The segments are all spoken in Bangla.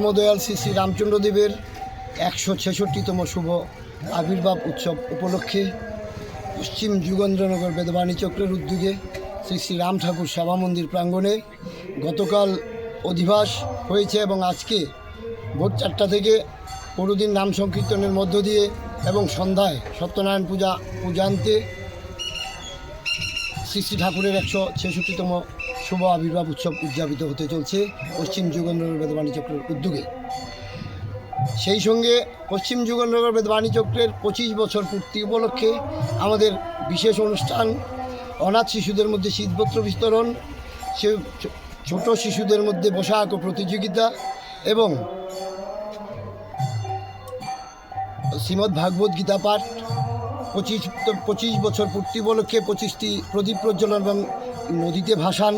ধর্মদয়াল শ্রী শ্রী রামচন্দ্রদেবের 166তম শুভ আবির্ভাব উৎসব উপলক্ষে পশ্চিম যুগেন্দ্রনগর বেদবাণী চক্রের উদ্যোগে শ্রী শ্রী রাম ঠাকুর সেবা মন্দির প্রাঙ্গণে গতকাল অধিবাস হয়েছে এবং আজকে ভোর 4টা থেকে পুরোদিন নাম সংকীর্তনের মধ্য দিয়ে এবং সন্ধ্যায় সত্যনারায়ণ পূজান্তে শ্রী শ্রী ঠাকুরের 166তম শুভ আবির্ভাব উৎসব উদযাপিত হতে চলছে পশ্চিম যুগেন্দ্রনগর বেদবাণী চক্রের উদ্যোগে। সেই সঙ্গে পশ্চিম যুগেন্দ্রনগর বেদবাণী চক্রের 25 বছর পূর্তি উপলক্ষে আমাদের বিশেষ অনুষ্ঠান অনাথ শিশুদের মধ্যে শীতবস্ত্র বিতরণ, সে ছোট শিশুদের মধ্যে বসা আঁকো প্রতিযোগিতা এবং শ্রীমদ্ ভাগবত গীতা পাঠ 25 বছর পূর্তি উপলক্ষে 25টি প্রদীপ প্রজ্বলন এবং নদীতে ভাসান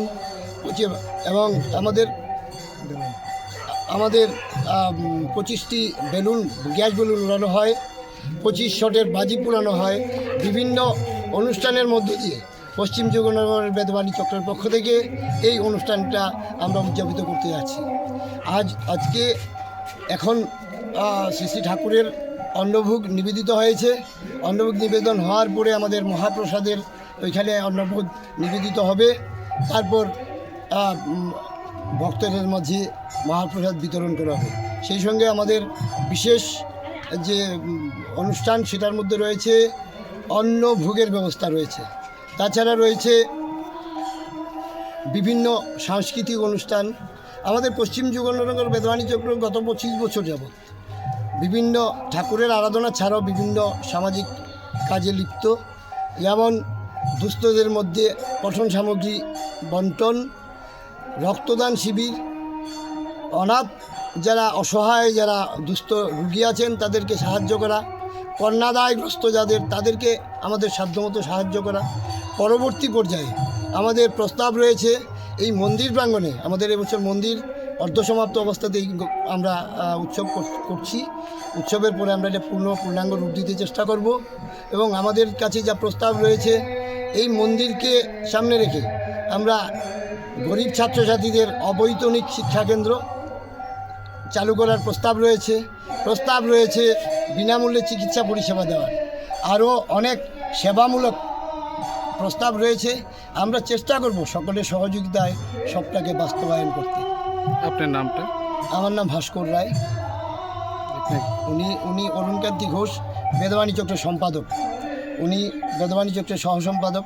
এবং আমাদের 25টি গ্যাস বেলুন উড়ানো হয়, 25 শটের বাজি পুরানো হয়। বিভিন্ন অনুষ্ঠানের মধ্য দিয়ে পশ্চিম যুগেন্দ্রনগরের বেদবাণী চক্রের পক্ষ থেকে এই অনুষ্ঠানটা আমরা উদযাপিত করতে যাচ্ছি। আজকে এখন শ্রী শ্রী ঠাকুরের অন্নভোগ নিবেদিত হয়েছে। অন্নভোগ নিবেদন হওয়ার পরে আমাদের মহাপ্রসাদের ওইখানে অন্নভোগ নিবেদিত হবে। তারপর ভক্তদের মাঝে মহাপ্রসাদ বিতরণ করা হবে। সেই সঙ্গে আমাদের বিশেষ যে অনুষ্ঠান সেটার মধ্যে রয়েছে অন্নভোগের ব্যবস্থা রয়েছে। তাছাড়া রয়েছে বিভিন্ন সাংস্কৃতিক অনুষ্ঠান। আমাদের পশ্চিম যুগেন্দ্রনগর বেদবাণী চক্র গত 25 বছর যাবৎ বিভিন্ন ঠাকুরের আরাধনা ছাড়াও বিভিন্ন সামাজিক কাজে লিপ্ত, যেমন দুস্থদের মধ্যে পঠন সামগ্রী বন্টন, রক্তদান শিবির, অনাথ যারা অসহায় যারা দুস্থ রোগী আছেন তাদেরকে সাহায্য করা, কন্যাদায়গ্রস্ত তাদেরকে আমাদের সাধ্যমতো সাহায্য করা। পরবর্তী পর্যায়ে আমাদের প্রস্তাব রয়েছে এই মন্দির প্রাঙ্গণে আমাদের এবছর মন্দির অর্ধসমাপ্ত অবস্থাতেই আমরা উৎসব করছি। উৎসবের পরে আমরা এটা পূর্ণাঙ্গ রূপ দিতে চেষ্টা করব এবং আমাদের কাছে যা প্রস্তাব রয়েছে এই মন্দিরকে সামনে রেখে আমরা গরিব ছাত্রছাত্রীদের অবৈতনিক শিক্ষাকেন্দ্র চালু করার প্রস্তাব রয়েছে বিনামূল্যে চিকিৎসা পরিষেবা দেওয়ার, আরও অনেক সেবামূলক প্রস্তাব রয়েছে। আমরা চেষ্টা করব সকলের সহযোগিতায় সবটাকে বাস্তবায়ন করতে। আপনার নামটা? আমার নাম ভাস্কর রায়। উনি অরুণকান্তি ঘোষ বেদবাণী চক্রের সম্পাদক, উনি বেদবাণী চক্রের সহ সম্পাদক,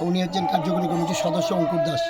উনি হচ্ছেন কার্যকরী কমিটির সদস্য অঙ্কুর দাস।